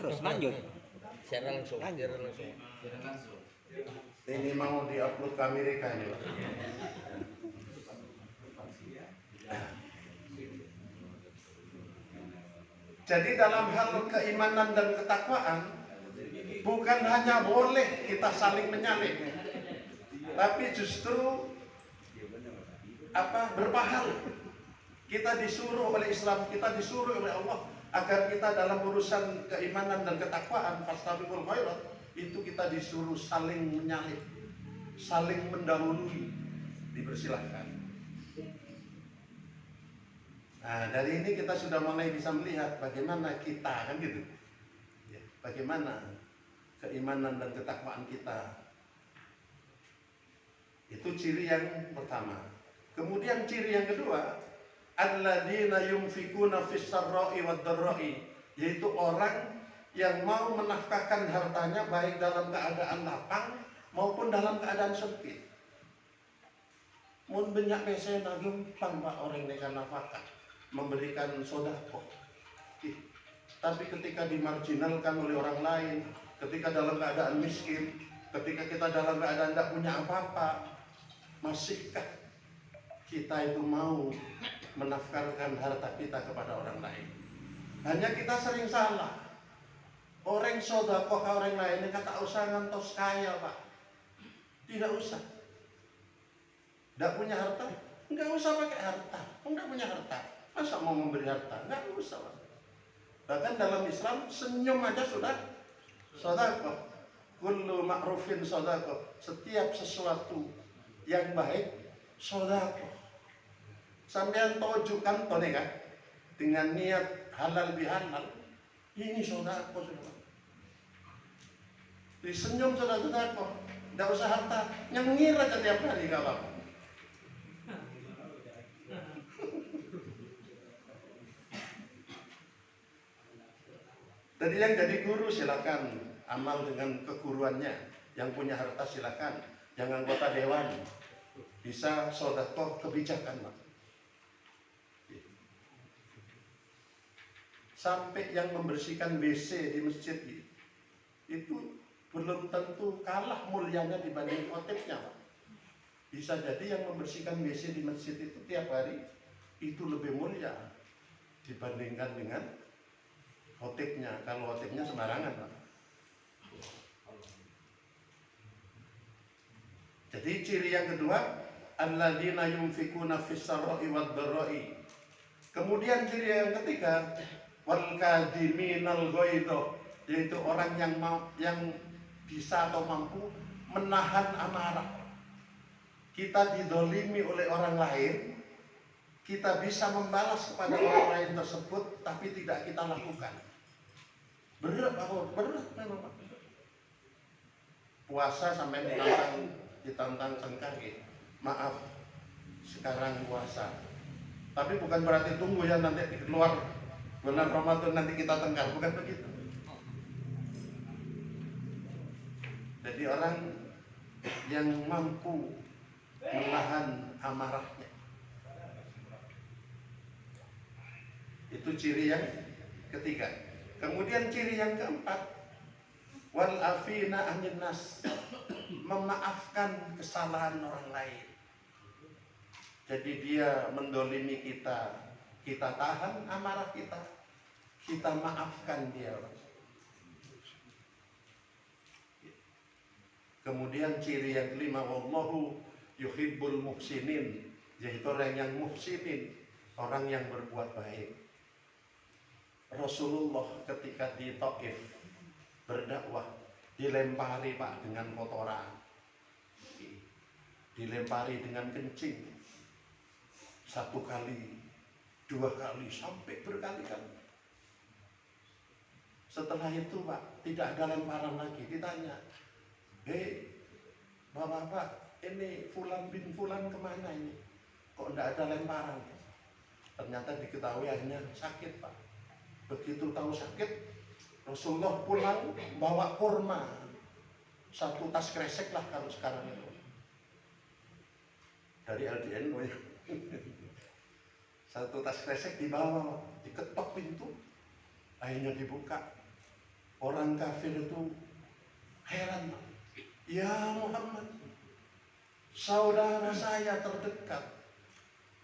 terus lanjut. Share langsung. Ini mau diupload ke Amerika ini, Pak. Jadi dalam hal keimanan dan ketakwaan, bukan hanya boleh kita saling menyalip, tapi justru berpahala. Kita disuruh oleh Islam, kita disuruh oleh Allah agar kita dalam urusan keimanan dan ketakwaan, fastabiqul khairat, itu kita disuruh saling menyalip, saling mendahului, dipersilahkan. Nah, dari ini kita sudah mulai bisa melihat bagaimana kita, kan gitu ya, bagaimana keimanan dan ketakwaan kita. Itu ciri yang pertama. Kemudian ciri yang kedua, alladzina yunfikuna fis sarra'i wad dharra'i, yaitu orang yang mau menafkahkan hartanya baik dalam keadaan lapang maupun dalam keadaan sempit. Mun banyak pesen gampang Pak orang dengan nafkah, memberikan sedekah. Tapi ketika dimarginalkan oleh orang lain, ketika dalam keadaan miskin, ketika kita dalam keadaan tidak punya apa-apa, masihkah kita itu mau menafkahkan harta kita kepada orang lain? Hanya kita sering salah. Orang sedekah ke orang lain kata usah ngantos kaya Pak. Tidak usah. Tidak punya harta, enggak usah pakai harta. Enggak punya harta, masa mau memberi harta? Enggak usah Pak. Bahkan dalam Islam senyum aja sudah sedekah. Kullu ma'rufin sedekah. Setiap sesuatu yang baik sedekah. Sampean tojukan to kan dengan niat halal bihalal, ini sedekah sudah. Disenyum sudah sedekah, tidak usah harta, nyengir aja tiap hari enggak apa-apa. Jadi yang jadi guru silakan amal dengan keguruannya, yang punya harta silakan, yang anggota dewan bisa sedekah kebijakan Pak. Sampai yang membersihkan WC di masjid itu belum tentu kalah mulianya dibanding khotibnya Pak. Bisa jadi yang membersihkan WC di masjid itu tiap hari itu lebih mulia dibandingkan dengan khotibnya. Kalau khotibnya sembarangan Pak. Jadi ciri yang kedua, alladzina yunfikuna fis sarra'i wad dharra'i. Kemudian ciri yang ketiga, wal kadhiminal ghaidha, yaitu orang yang bisa atau mampu menahan amarah. Kita didolimi oleh orang lain, kita bisa membalas kepada orang lain tersebut, tapi tidak kita lakukan. Berat Pak, berat memang Pak. Puasa sampai ditantang tengkar gitu. Maaf, sekarang puasa. Tapi bukan berarti tunggu ya nanti keluar bulan Ramadan nanti kita tengkar, bukan begitu. Jadi orang yang mampu menahan amarahnya, itu ciri yang ketiga. Kemudian ciri yang keempat, wal afina anin nas, memaafkan kesalahan orang lain. Jadi dia mendolimi kita, kita tahan amarah kita maafkan dia. Kemudian ciri yang kelima, wallahu yuhibbul muhsinin, yaitu orang yang muhsinin, orang yang berbuat baik. Rasulullah ketika di Taif berdakwah dilempari Pak dengan kotoran, dilempari dengan kencing, satu kali, dua kali, sampai berkali-kali. Setelah itu Pak tidak ada lemparan lagi. Ditanya, Bapak, ini Fulan bin Fulan kemana ini? Kok tidak ada lemparan? Ternyata diketahui hanya sakit Pak. Begitu tahu sakit, Rasulullah pulang bawa kurma, satu tas kresek lah kalau sekarang itu, dari LDN satu tas kresek dibawa, diketok pintu, akhirnya dibuka. Orang kafir itu heran, ya Muhammad, saudara saya terdekat,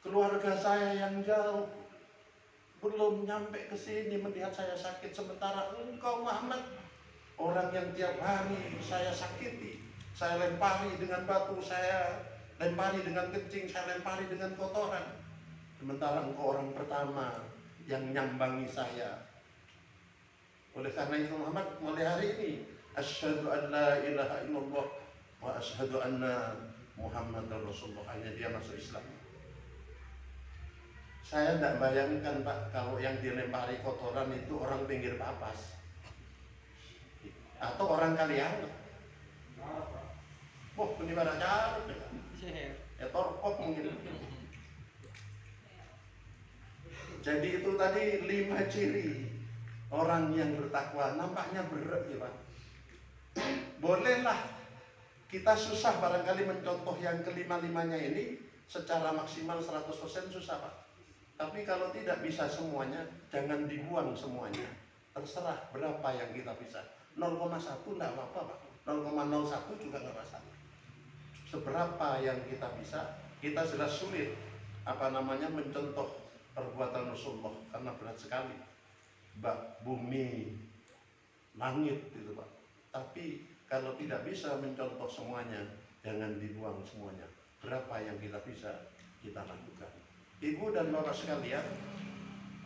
keluarga saya yang jauh, belum nyampe ke sini melihat saya sakit, sementara engkau Muhammad, orang yang tiap hari saya sakiti, saya lempari dengan batu, saya lempari dengan kencing, saya lempari dengan kotoran, sementara engkau orang pertama yang nyambangi saya. Oleh karena itu Muhammad, mulai hari ini asyhadu an la ilaha illallah wa asyhadu anna Muhammadar Rasulullah. Hanya dia masuk Islam. Saya tidak bayangkan Pak, kalau yang dilempari kotoran itu orang pinggir papas atau orang Kalianget. Oh, ini pada carut ya torpok mungkin. Jadi itu tadi 5 ciri orang yang bertakwa. Nampaknya berat ya Pak. Bolehlah kita susah barangkali mencontoh yang kelima-limanya ini secara maksimal 100% susah Pak. Tapi kalau tidak bisa semuanya, jangan dibuang semuanya. Terserah berapa yang kita bisa. 0,1 enggak apa-apa Pak. 0,01 juga enggak masalah. Seberapa yang kita bisa, kita jelas sulit mencontoh perbuatan Rasulullah karena berat sekali. Bumi, langit gitu Pak. Tapi kalau tidak bisa mencontoh semuanya, jangan dibuang semuanya. Berapa yang kita bisa, kita lakukan. Ibu dan bapak sekalian,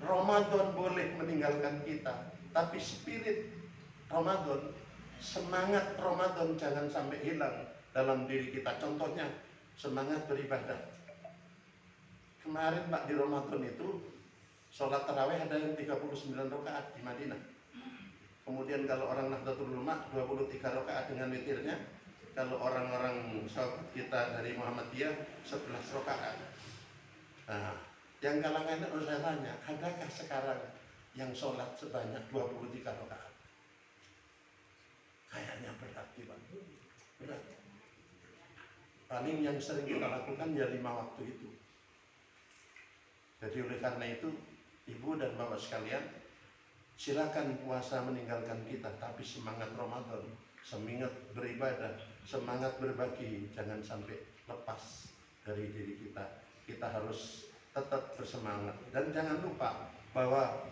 Ramadan boleh meninggalkan kita, tapi spirit Ramadan, semangat Ramadan jangan sampai hilang dalam diri kita. Contohnya, semangat beribadah. Kemarin Pak, di Ramadan itu sholat tarawih ada yang 39 rakaat di Madinah. Kemudian kalau orang Nahdlatul Ulama 23 rakaat dengan witirnya. Kalau orang-orang sahabat kita dari Muhammadiyah 11 rakaat. Nah, yang kalangan itu saya tanya, adakah sekarang yang sholat sebanyak 23 rakaat? Kayaknya berat Pak. Berat. Paling yang sering kita lakukan ya 5 waktu itu. Jadi oleh karena itu, ibu dan bapak sekalian, silakan puasa meninggalkan kita, tapi semangat Ramadan, semangat beribadah, semangat berbagi, jangan sampai lepas dari diri kita. Kita harus tetap bersemangat. Dan jangan lupa bahwa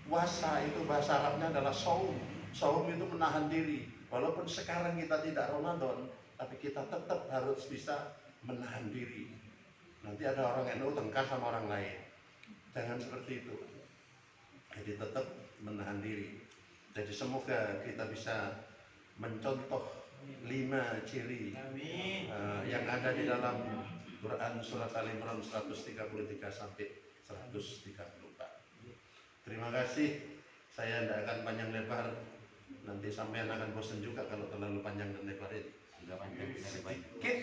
puasa itu bahasa Arabnya adalah saum. Saum itu menahan diri. Walaupun sekarang kita tidak Ramadan, tapi kita tetap harus bisa menahan diri. Nanti ada orang NU tengkar sama orang lain. Jangan seperti itu. Jadi tetap menahan diri. Jadi semoga kita bisa mencontoh 5 ciri yang ada di dalam Quran surat Al-Imran 133 sampai 134. Terima kasih. Saya tidak akan panjang lebar. Nanti sampean akan bosan juga kalau terlalu panjang dan lebar ini. Sudah panjang Sedikit,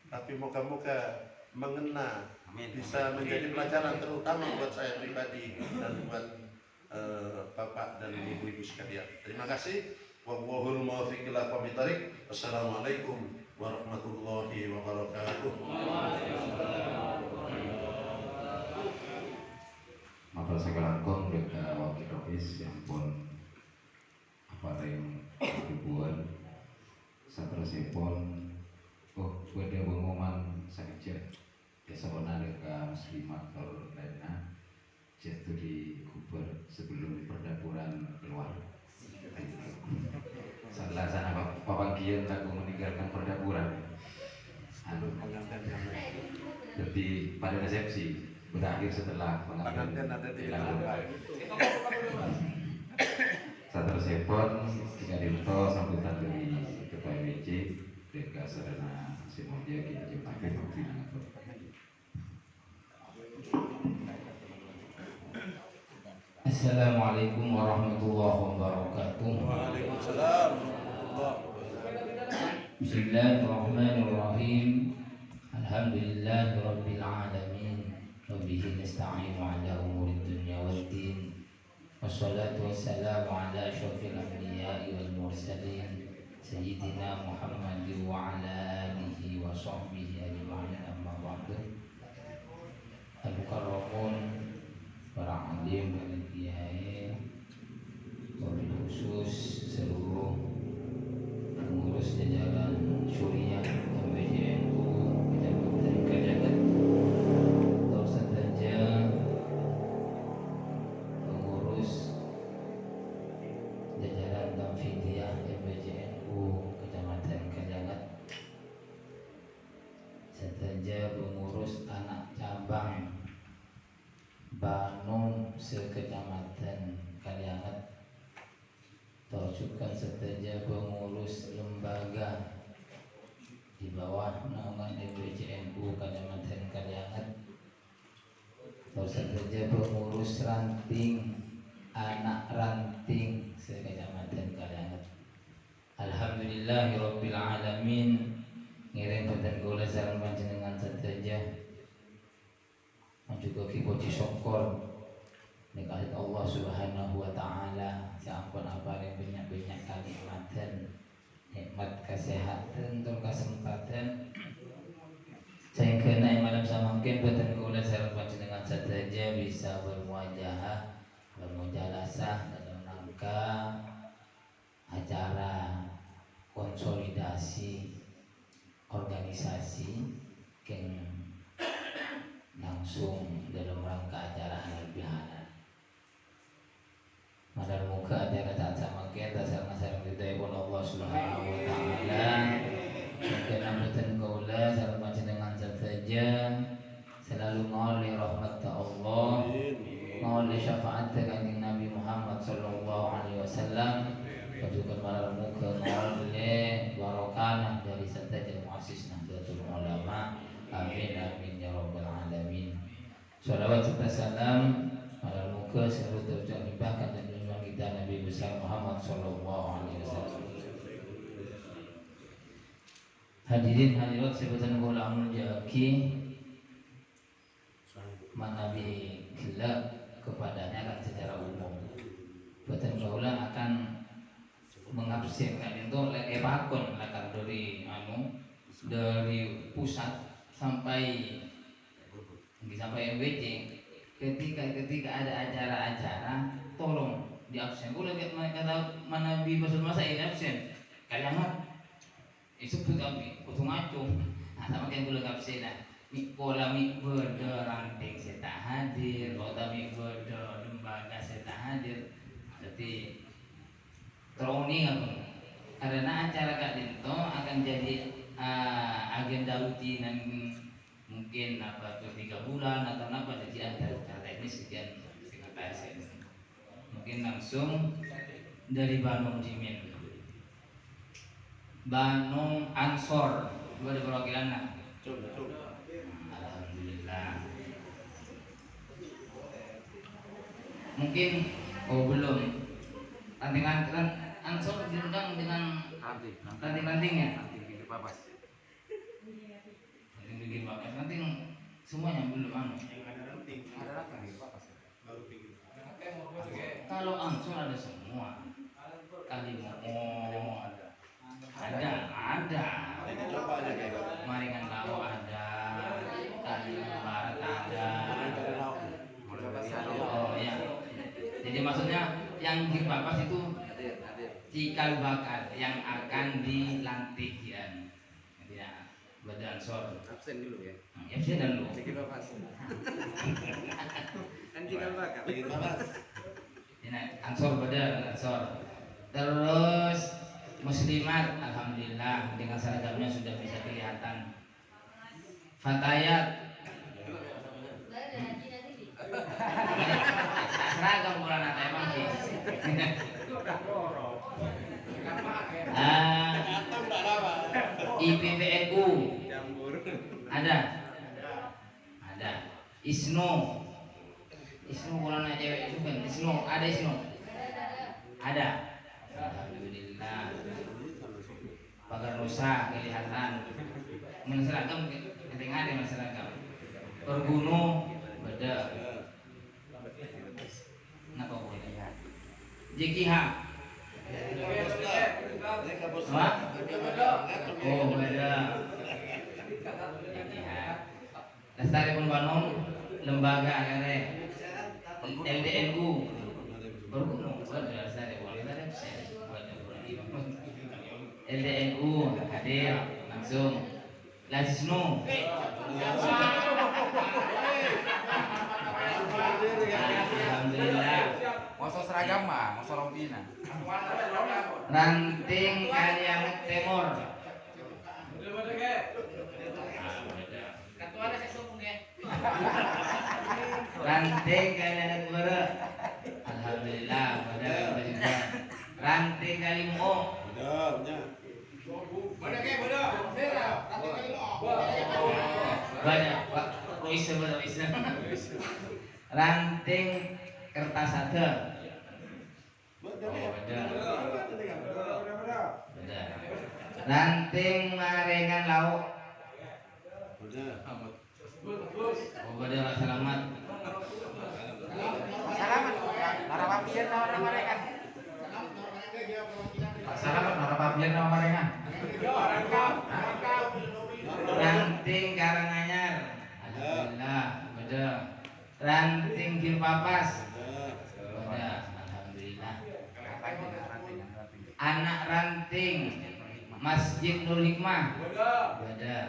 tapi moga-moga mengena, bisa menjadi pelajaran terutama buat saya pribadi dan buat bapak dan ibu-ibu sekalian. Terima kasih. Wallahul muwaffiq ila aqwamit thoriq. Wassalamualaikum warahmatullahi wabarakatuh. Matur sakalangkung dekat wakil rais yang pun apa yang dibuat satrasipun pada pengumuman saja ya sabana dekat muslimat atau lainnya jatuh di kubur sebelum perdapuran keluar. Setelah sana papangkian tak meninggalkan perdapuran. Jadi pada resepsi berakhir setelah pengambilan satrasipun jika dinto sambutan dari ketua WC dekat sarana semuanya kita jemput Assalamualaikum warahmatullahi wabarakatuh. Waalaikumsalam. Bismillahirrahmanirrahim. Alhamdulillahirabbil alamin. Wabihi nasta'inu ala umuri dunya waddin. Wassalatu wassalamu ala asyrafil anbiya'i wal mursalin sayyidina Muhammad wa ala alihi wa sahbihi ajma'in, amma ba'du. Al-mukarramun, para alim dan kiai, wabil khusus sekecamatan Kalianget, teruskan seteja pengurus lembaga di bawah naungan DPCNU Kecamatan Kalianget, terus seteja pengurus ranting anak ranting sekecamatan Kalianget. Alhamdulillahirabbil alamin. Ngiring boten kula sareng panjenengan seteja juga kipoci syukur nikah Allah Subhanahu wa taala, sampun apa yang banyak-banyak kanikmatan, nikmat kesehatan tur kesempatan sehingga naik malam samangkin boten kula sareng panjenengan sedaja bisa bermuajahah bermujalasah dalam rangka acara konsolidasi organisasi yang langsung dalam rangka acara halal bihalal. Madar muka acara tak sama kita sareng ridho pun Allah Subhanahu wa taala. Mungkin ambetan kaula sareng panjenengan saja selalu ngoleh rahmat Allah, ngoleh syafaat kanjeng Nabi Muhammad sallallahu alaihi wasallam, juga madar muka ngoleh barokah dari saja muassis Nahdlatul Ulama. Amin amin ya rabbal alamin. Shalawat serta salam ala muka selalu terlimpahkan dan junjungan kita Nabi besar Muhammad sallallahu alaihi wasallam. Hadirin hadirat sebutan kula amun jaki Nabi gelap kepadanya kan secara umum. Boten kula akan mengabsenkan itu pakon akan dari pusat sampai MWC. Ketika ada acara-acara tolong di absen. Kula kata Nabi maksud masa ini absen Kalianget sebut kami kudu ngaco. Nah sama kan kula absen pola mi beda ranting saya tak hadir, kota mi beda lembaga saya tak hadir. Jadi teroni aku karena acara Kak Dinto akan jadi agenda rutinan mungkin apa 3 bulan atau apa, jadi ada secara teknis sekian sekretaris mungkin langsung dari Banung Jimin, Banung Ansor dua ada perwakilan. Alhamdulillah. Mungkin belum ranting-ranting Ansor diundang dengan ranting-rantingnya. Bikin papas nanti semuanya belum ada kalau Ansor ada semua Kalimomo ada Maringan Lawo ada Kalimantan Barat ada. Oh ya, jadi maksudnya yang bikin papas itu cikal bakal yang akan dilantik ya. Bada Ansor absen dulu ya. Absen dulu. Bikin papas. Kan cikal bakal. Bikin papas. Ini Ansor bada Ansor. Terus muslimat alhamdulillah dengan seragamnya sudah bisa kelihatan. Fatayat. Seragam bulan ada emang sih. IPPNU ada ISNO bulan cewek itu kan ISNO ada alhamdulillah. Pagar Nusa kelihatan menseragam ketinggalan ada masyarakat. Perguno beda kenapa boleh lihat JKH oh beda Lestari pun Bandung lembaga kare LDNU Perguno beda Lestari pun LDNU hadir langsung Lazisno alhamdulillah. Masa seragam mah, masa rompina. Ranting Kalianget Timur. Ketua ada saya sombong ya. Ranting kalian bere. Alhamdulillah pada kita juga. Ranting kali mo. Banyak Pak. Rois Rois. Ranting kertas ada. Beda. Ranting marengan lauk. Beda Pak Selamat. Salamat. Narapapian na orang mereka. Salamat narapapian nama mereka. Ranting Karanganyar. Alhamdulillah. Beda. Ranting Gilpapas. Beda. Alhamdulillah. Anak ranting Masjid Nur Hikmah. Beda.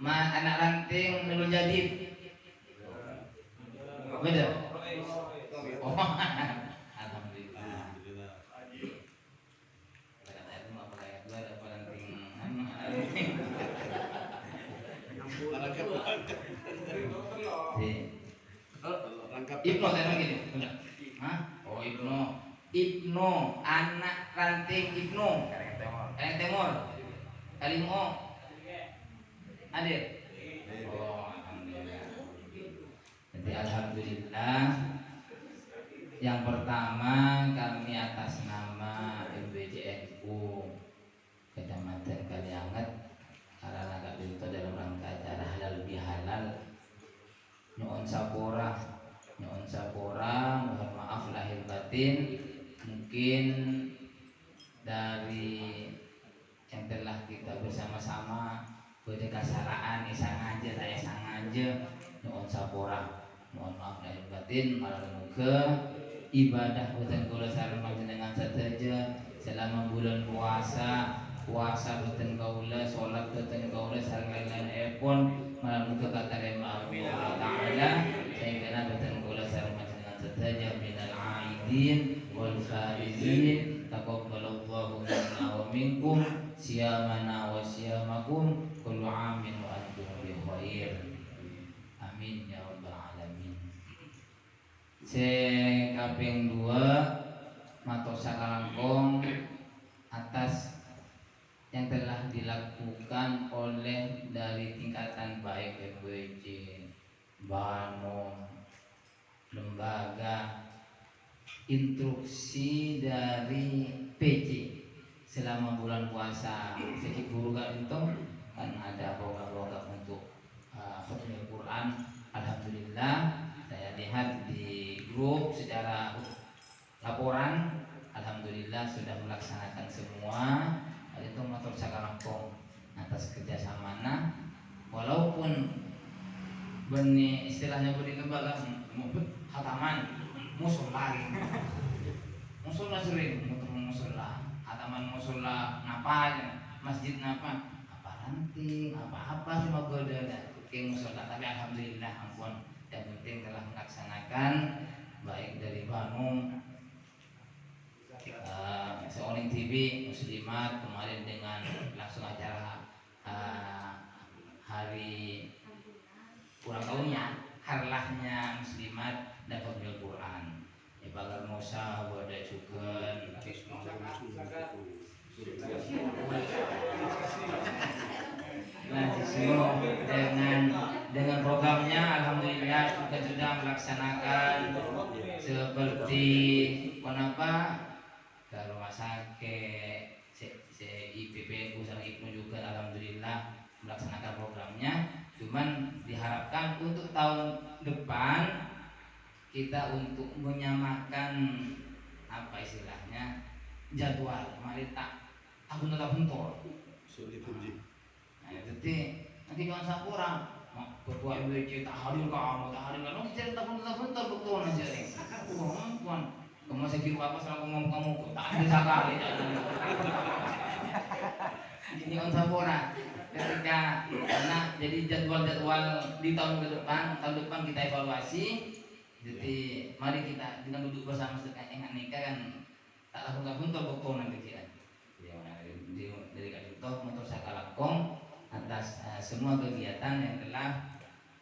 Anak ranting Nurul Jadid. Beda. Oh, alhamdulillah. Ibnu tadi gini, Hah? Oh Ibnu, anak ranting Ibnu. Karang Timur. Kalimo. Hadir. Oh, alhamdulillah. Jadi alhamdulillah. Yang pertama kami atas nama MBJNU Kecamatan Kalianget karena Kak Binto dalam rangka acara halal bihalal nyuun sapora mohon maaf lahir batin mungkin dari yang telah kita bersama-sama pada kasaraan sengaja saya sengaja nyuun sapora mohon maaf lahir batin malah muga ibadah boten kula sareng panjenengan sateja selama bulan puasa boten kaula salat boten kaula sareng lain-lain epon malah muga katarema Allah taala sehingga boten kula sareng panjenengan sateja minal aidin wal faizin taqabbalallahu minna wa minkum siyamana wa siyamakum kullu amin wa antum bi khair amin ya rabbal alamin. Kaping 2 matur sakalangkung atas yang telah dilakukan oleh dari tingkatan baik FWJ, Banom, lembaga, instruksi dari PJ selama bulan puasa. Segi guru itu kan ada program-program untuk Khatmul Quran. Alhamdulillah saya lihat di grup secara laporan alhamdulillah sudah melaksanakan semua. Itu motor sakalangkung atas kerjasamana walaupun benih istilahnya benih lembaga hataman musola sering musola hataman musola ngapa masjid ngapa ranting apa semua goda ke musola tapi alhamdulillah ampun yang penting telah melaksanakan baik dari Bandung Seoning TV Muslimat kemarin dengan langsung acara hari ulang tahunnya harlahnya Muslimat dan Khatmul Quran Bagar Musa Wada juga dengan programnya alhamdulillah kita sudah melaksanakan seperti ke rumah sakit IPPNU sama IPNU juga alhamdulillah melaksanakan programnya. Cuman diharapkan untuk tahun depan kita untuk menyamakan apa istilahnya jadwal mari tahun sulit. Nah, jadi nanti jangan sampai orang ketua MBC tak hadir nanti cerita tahun betul aja nih. Kamu saya kira apa salah ngomong kamu tak ada sekali. Ini on sapora ketika karena jadi jadwal di tahun depan kita evaluasi. Jadi mari kita dengan duduk bersama dengan nikah kan tak lakukan betul nanti kita. Dari Kak Yuto motor sakalangkung atas semua kegiatan yang telah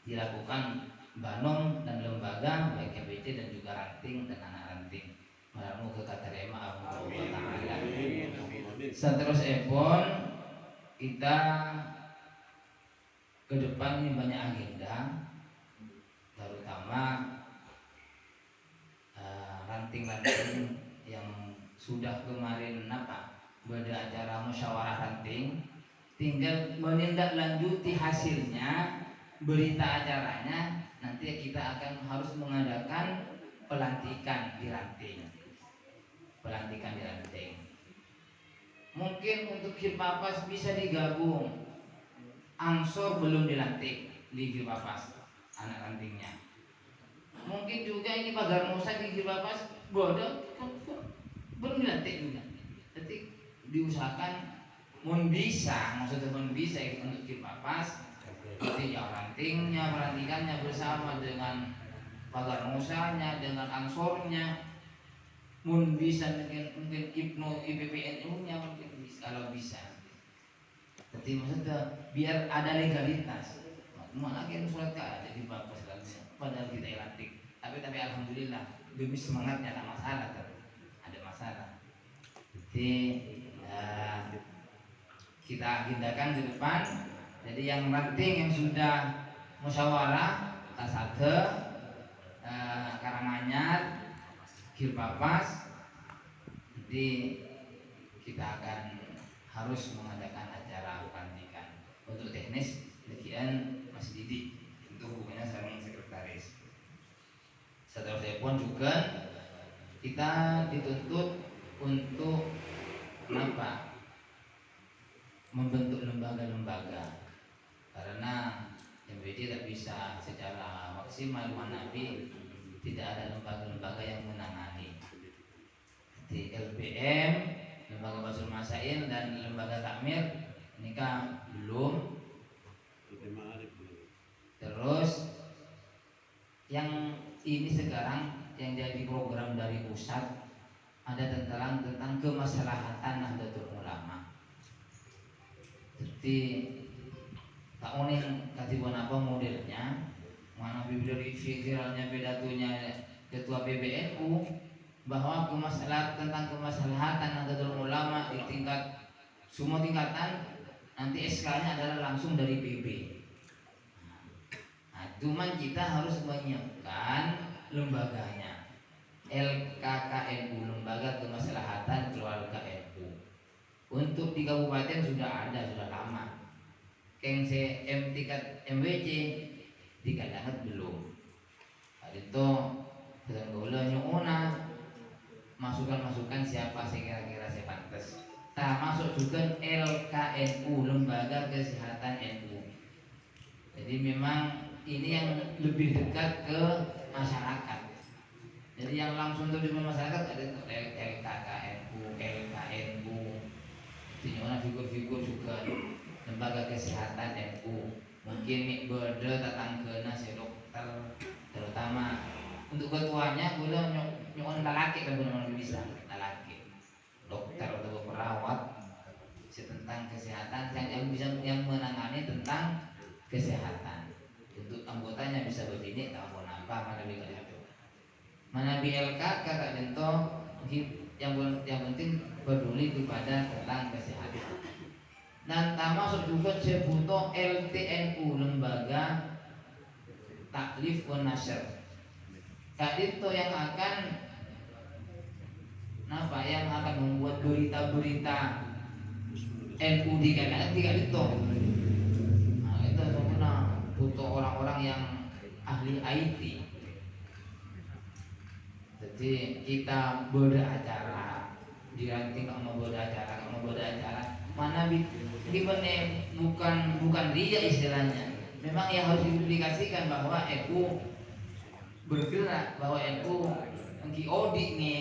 dilakukan Banung dan lembaga baik MBC dan juga ranting dan anak ranting meramu ke katerema Allah Ta'ala. Seterusnya pun kita ke depan ini banyak agenda, terutama ranting-ranting yang sudah kemarin beracara musyawarah ranting, tinggal menindaklanjuti hasilnya, berita acaranya. Nanti kita akan harus mengadakan pelantikan di ranting. Mungkin untuk Kirpapas bisa digabung. Ansor belum dilantik di Kirpapas anak rantingnya. Mungkin juga ini Pagar Musa di Kirpapas bodoh belum dilantik juga. Jadi diusahakan maksudnya bisa itu untuk Kirpapas. Jadi yang rantingnya, pelantikannya bersama dengan Pagar Musanya, dengan Ansornya, bisa mungkin IPPNU-nya mungkin bisa, kalau bisa. Jadi maksudnya biar ada legalitas. Mana lagi surat ada di Bapak padahal kita lantik. Tapi alhamdulillah demi semangatnya ada masalah. Jadi kita agendakan ke depan. Jadi yang ranting yang sudah musyawarah Kasade, Karanganyar, Kirpapas, jadi kita akan harus mengadakan acara pelantikan. Untuk teknis bagian Mas Didi, untuk hubungannya sama sekretaris. Setelah pun juga kita dituntut untuk membentuk lembaga-lembaga, karena MBD tidak bisa secara maksimal Manabi, tidak ada lembaga-lembaga yang menangani. Di LBM, lembaga Basul Masail dan lembaga takmir ini kan belum. Terus yang ini sekarang yang jadi program dari pusat ada tentang kemaslahatan Nahdlatul Ulama. Jadi tak unik katibuan apa modelnya, mana dari viralnya pedatonya ketua PBNU bahwa tentang kemaslahatan Nahdlatul Ulama di semua tingkatan, nanti SK-nya adalah langsung dari PB. Cuman kita harus menyiapkan lembaganya, LKKNU, Lembaga Kemaslahatan Keluarga NU. Untuk di kabupaten sudah lama. Tingkat MWC di Kadangat belum. Itu sedang nyuuna masukan siapa sih kira-kira saya pantas. Masuk juga LKNU, Lembaga Kesehatan NU. Jadi memang ini yang lebih dekat ke masyarakat. Jadi yang langsung terjun masyarakat ada LKKNU, LKNU. Jadi figur-figur juga Lembaga Kesehatan NU. Mungkin berde datang ke si dokter, terutama untuk ketuanya gula nyuon lelaki kan gula bisa lelaki dokter atau perawat tentang kesehatan yang bisa yang menangani tentang kesehatan. Untuk anggotanya bisa begini tahun apa mana bisa itu mana BLK kata dento yang penting peduli kepada tentang kesehatan. Dan termasuk juga sebuto LTNU, Lembaga Taklif wa Nasr. Itu yang akan membuat berita-berita NU di Kadangan itu. Itu sebenarnya butuh orang-orang yang ahli IT. Jadi kita beracara di ranting mau beracara mana bukan dia istilahnya. Memang yang harus dipublikasikan bahwa NU bergerak, bahwa NU engki odi nih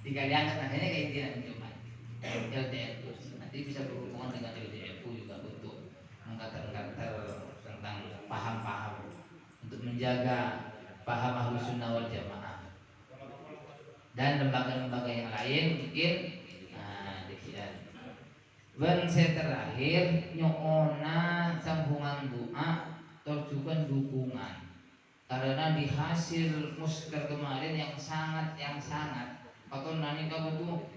diangkat, makanya kayak gini cuma LTNU nanti bisa berhubungan dengan LTNU juga untuk mengkater-kater tentang paham-paham untuk menjaga paham Ahlus Sunnah wal Jamaah dan lembaga-lembaga yang lain mungkin. Demikian. Dan saya terakhir nyona sambungan doa terjukan dukungan karena di hasil musker kemarin yang sangat atau nani kamu tuh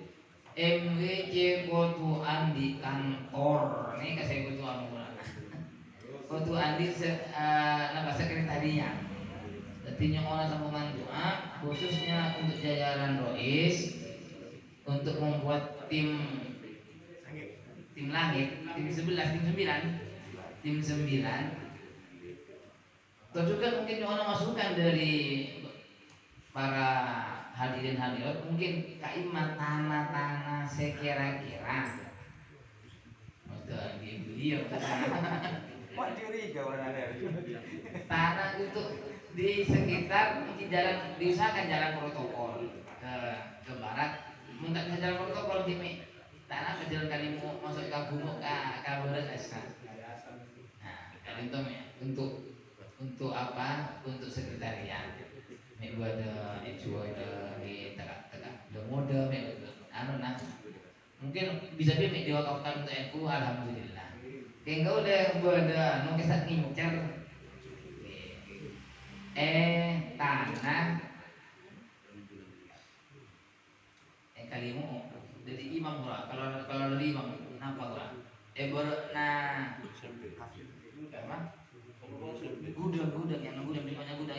MWC kotuan di kantor ini kasih kotuan kotuan di nama sekretariat. Jadi nyokola sambungan doa khususnya untuk jajaran Rois untuk membuat tim langit, tim 11, tim 9 atau juga mungkin orang masukan dari para hadirin hadirat mungkin kaimat tanah sekira-kira sudah beliau Wah curiga orang ada. tanah itu di sekitar jalan, diusahakan jalan protokol ke barat, mungkin jalan protokol di tanah ke jalan Kalimu masuk ke Gumuk ke Barat Asna. Nah, kali itu untuk apa? Untuk sekretariat. Mek gua ada ada di tengah-tengah. Ada mode mek nah. Mungkin bisa dia mek diwakafkan untuk NU, alhamdulillah. Kengkau udah ada nu kisah ngincer tanah kalimu jadi imam gua kalau dari imam kenapa gua nah apa gudang yang gudang di mana gudang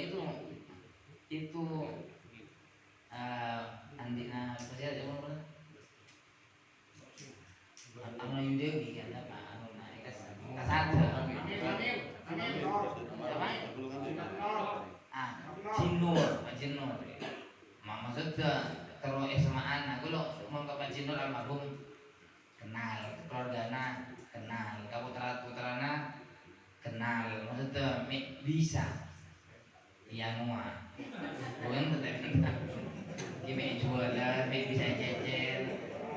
itu andina saya ada apa anu Yudewi kan apa anu naik kasada Jinur maksudnya terus sama anak kalau mau ke Pak Jinur almarhum kenal keluargana kenal putra-putrana kenal maksudnya bisa iya nuah bukan tetap gimana jualan bisa jajan.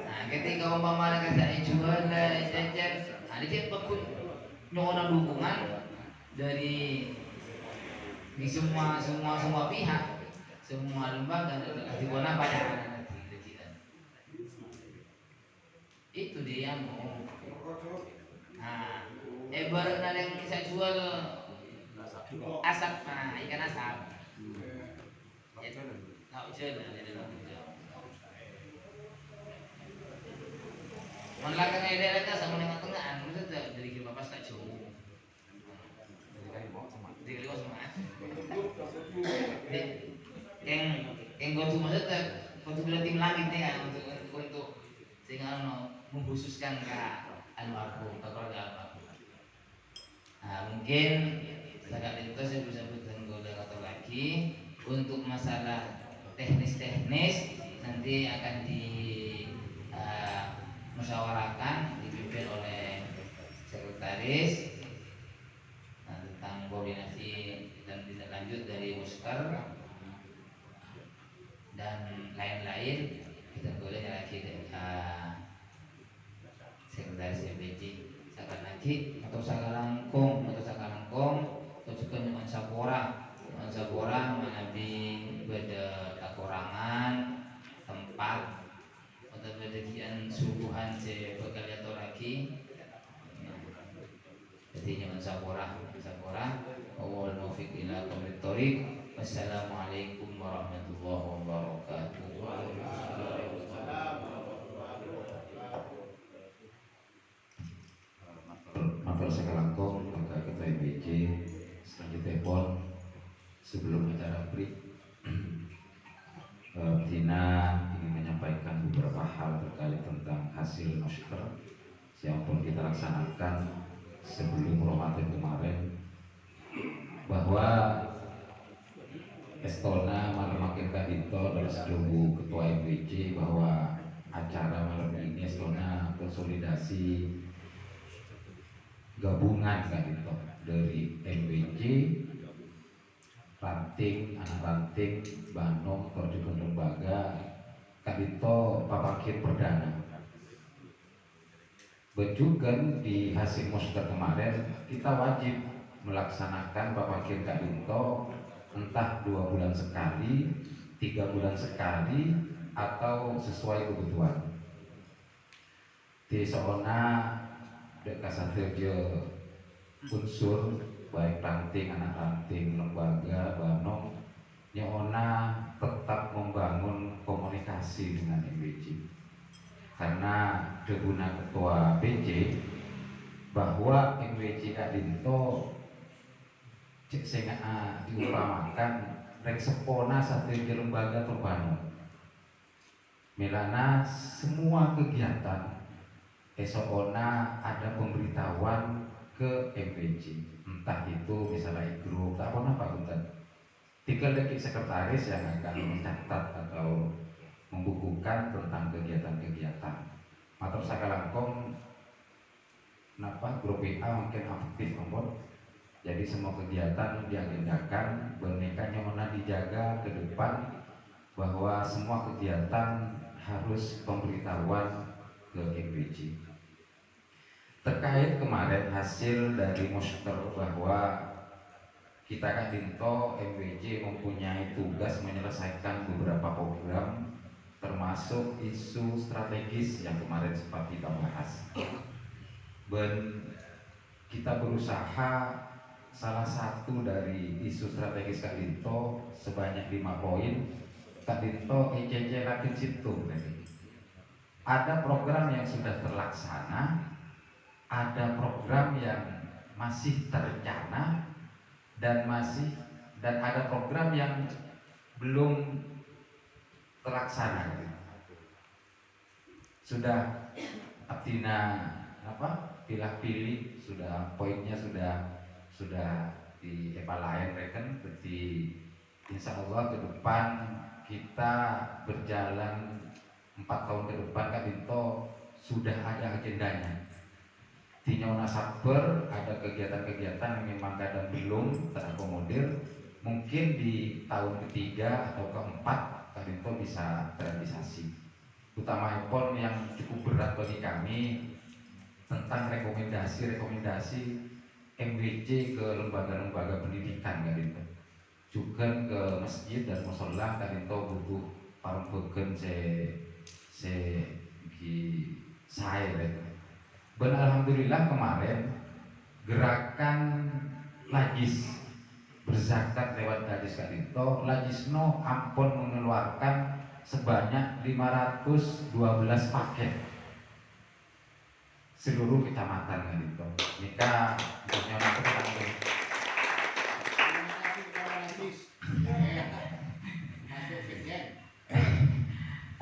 Nah ketika umpama kasih jualan jajan ada dia pun nyona dukungan dari di semua pihak, semua lembaga kasih bona pada itu dia mau. Nah, baru ada yang bisa jual asap, ikan asap. Tahu jalan, Melakang daerah kita sama dengan tengah, maksudnya dari kiri bapak tak jauh. Dari kiri semua. Yang gue tuh maksudnya untuk tim langit ya untuk sehingga mengkhususkan ke almarhum ke keluarga almarhum. Nah mungkin setakat itu saya bisa sebutkan atau lagi untuk masalah teknis nanti akan musyawarahkan dipimpin oleh sekretaris tentang koordinasi dan tindak lanjut dari musker dan lain-lain. Kita boleh lagi sekretaris MPJ sakan lagi atau sakalangkong atau juga dengan Sapora manabi beda takorangan tempat atau bagian subuhan se bekal lagi jadi dengan Sapora awal mufiq ila qomit thoriq. Wassalamualaikum warahmatullahi wabarakatuh. Matur sakalangkung Bapak Ketua MPJ selanjutnya pun sebelum acara break Tina ingin menyampaikan beberapa hal terkait tentang hasil musker yang pun kita laksanakan sebelum Ramadan kemarin, bahwa Estona malam makin kadito adalah sejogo Ketua MPJ bahwa acara malam ini Estona konsolidasi gabungan kadito dari MPJ ranting, anak ranting, Bandung, Korjukun Lembaga, kadito papakir perdana. Bejukan di hasil musker kemarin kita wajib melaksanakan papakir kadito entah 2 bulan sekali, 3 bulan sekali, atau sesuai kebutuhan. Di soona dek kasaterje unsur baik ranting, anak ranting, lembaga, banong, nyona tetap membangun komunikasi dengan MWC. Karena deguna ketua BC bahwa MWC Kadinto cek sing diutamakan rek sepona satu lembaga terbangun. Melana semua kegiatan esokona ada pemberitahuan ke MPC, entah itu misalnya grup tak apa punten. 3 detik sekretaris yang akan mencatat atau membukukan tentang kegiatan-kegiatan. Matur sakalangkong napa grup WA mungkin aktif ampun. Jadi semua kegiatan diagendakan, benekanya mana dijaga ke depan bahwa semua kegiatan harus pemberitahuan ke MWC. Terkait kemarin hasil dari muster bahwa kita Kadinto MWC mempunyai tugas menyelesaikan beberapa program termasuk isu strategis yang kemarin sempat kita bahas. Dan kita berusaha salah satu dari isu strategis Kadinto sebanyak 5 poin. Kadinto ECC Rakin Situng tadi. Ada program yang sudah terlaksana, ada program yang masih terencana dan ada program yang belum terlaksana. Sudah Abdina pilih sudah poinnya sudah di lain reken berarti insya Allah ke depan kita berjalan 4 tahun ke depan Kadinto sudah ada agendanya. Tinyona sabar ada kegiatan-kegiatan yang memang kadang belum terakomodir. Mungkin di tahun ketiga atau keempat Kadinto bisa terrealisasi. Utama pun yang cukup berat bagi kami tentang rekomendasi MWC ke lembaga-lembaga pendidikan Kadinto. Juga ke masjid dan mushola Kadinto butuh parang begen saya. Dan alhamdulillah kemarin gerakan Lajis berzakat lewat Lajis Kadinto, Lajisno ampun mengeluarkan sebanyak 512 paket seluruh kecamatan Kadinto. Nika punya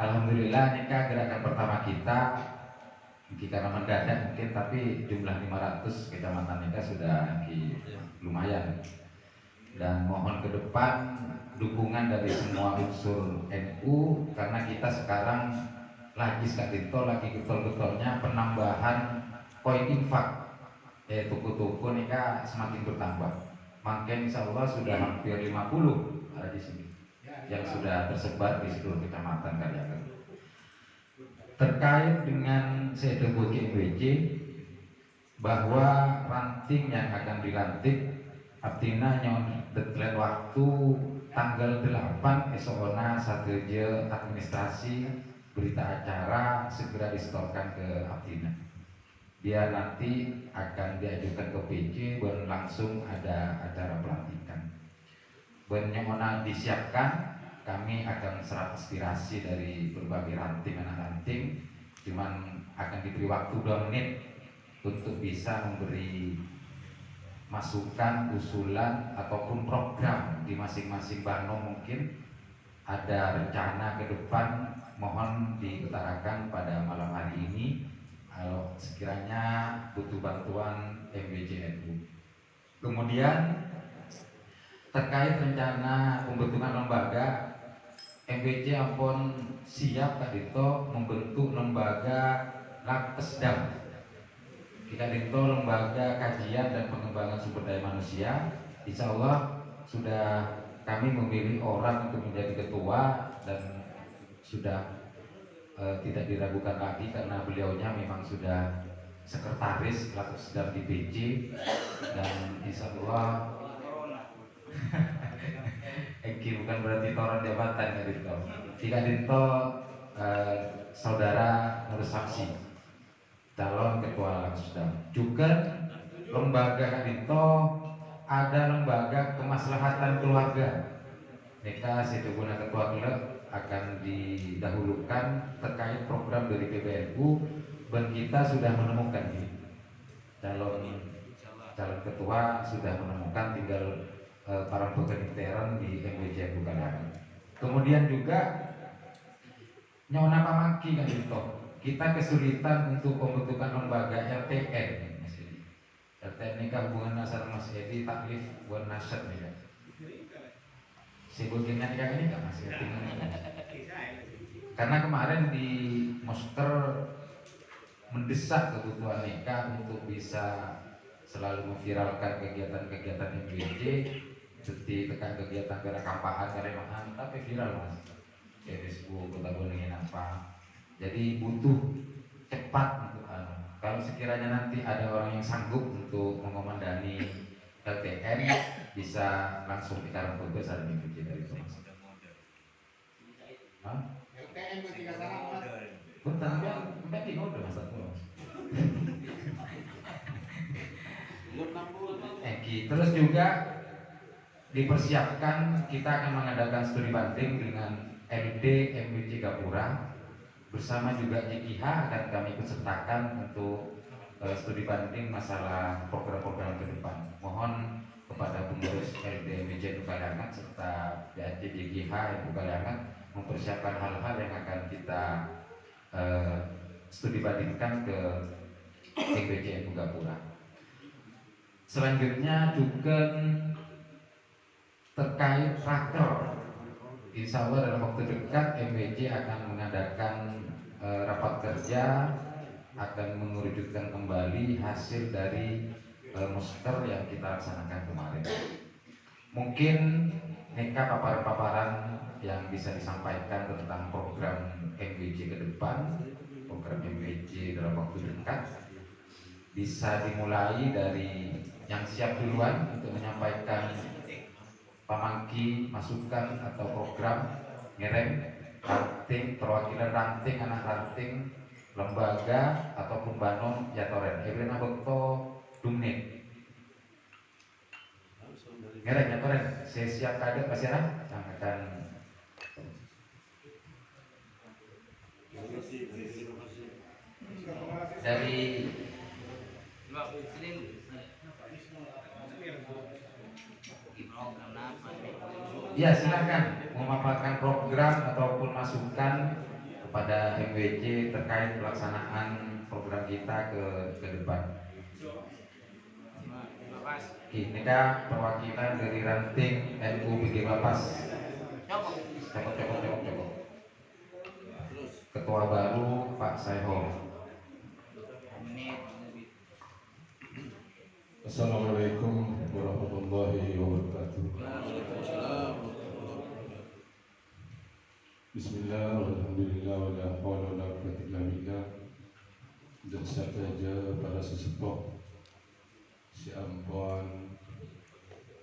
alhamdulillah nika gerakan pertama kita karena mendadak mungkin, tapi jumlah 500 kecamatan nika sudah lumayan. Dan mohon ke depan dukungan dari semua unsur NU karena kita sekarang lagi Kadinto lagi getol-getolnya penambahan koin infak. Tuku-tuku nika semakin bertambah. Makin insya Allah sudah hampir 50 ada di sini yang sudah tersebar di seluruh kecamatan Karyakan. Terkait dengan sedebut MWC bahwa ranting yang akan dilantik artinya deadline waktu tanggal 8 esokona sateje administrasi berita acara segera disetorkan ke Abdina. Biar nanti akan diajukan ke PJ dan langsung ada acara pelantikan. Benyamona disiapkan, kami akan serap aspirasi dari berbagai ranting anak ranting, cuman akan diberi waktu 2 menit untuk bisa memberi masukan, usulan ataupun program di masing-masing Banong. Mungkin ada rencana ke depan, mohon diutarakan pada malam hari ini kalau sekiranya butuh bantuan MWCNU. Kemudian terkait rencana pembentukan lembaga, MWC ampun siap Kadinto membentuk lembaga Lakesdam. Kadinto lembaga kajian dan pengembangan sumber daya manusia. Insya Allah sudah kami memilih orang untuk menjadi ketua dan sudah tidak diragukan lagi karena beliaunya memang sudah sekretaris Lakesdam di BC dan insya Allah bukan berarti toron jabatan Kadinto. Kadinto saudara Nur Samsi calon ketua Lakesdam. Juga lembaga Kadinto ada lembaga kemaslahatan keluarga. Neka Situguna Ketua Klub akan didahulukan terkait program dari PBNU, dan kita sudah menemukan ini. Calon ketua sudah menemukan, tinggal para pekerjaan di MBJ Bukalayan. Kemudian juga Nyona Pamangki kan itu. Kita kesulitan untuk pembentukan lembaga LTN. LTN ini hubungan nasar Mas Edi taklif buat nasar nih kan. Sibuknya nikah ini kan Mas Edi. Karena kemarin di Moster mendesak kebutuhan nikah untuk bisa selalu memviralkan kegiatan-kegiatan MBJ, seperti tekan kegiatan berakampaan karemahan, tapi viral Mas. Kayak Facebook, kota Bonengin apa. Jadi butuh cepat untuk kalau sekiranya nanti ada orang yang sanggup untuk mengomandani LTN, bisa langsung kita rembuk besar di MBJ dari itu Mas. LTN bertiga salah Mas. Bentar, mbak di ngode Mas aku Mas. Terus juga dipersiapkan kita akan mengadakan studi banding dengan LD MBJ Gapura bersama juga JKH akan kami ikut sertakan untuk studi banding masalah program-program ke depan. Mohon kepada pengurus LD MBJ Bukalayangan serta BAD JKH Bukalayangan mempersiapkan hal-hal yang akan kita studi bandingkan ke MBJ Gapura. Selanjutnya juga terkait raker, insya Allah dalam waktu dekat MBJ akan mengadakan rapat kerja, akan mengerucutkan kembali hasil dari muster yang kita laksanakan kemarin. Mungkin Neka paparan-paparan yang bisa disampaikan tentang program MBJ ke depan, program MBJ dalam waktu dekat, bisa dimulai dari yang siap duluan untuk menyampaikan pamangki, masukan atau program ngerem ranting, perwakilan ranting, anak ranting, lembaga ataupun banom ya toren. Ebrina Bekto Dumnit. Ngerem ya toren. Saya siap kader pasieran yang akan dari ya silakan memaparkan program ataupun masukan kepada MWJ terkait pelaksanaan program kita ke depan. Ini kan perwakilan dari ranting NU BG Bapas. Cokok. Ketua baru Pak Saiho. Assalamualaikum warahmatullahi wabarakatuh. Bismillah, walhamdulillah, wa la hawla wa la quwwata illa billah. Dan saja para sesepuh si Ambon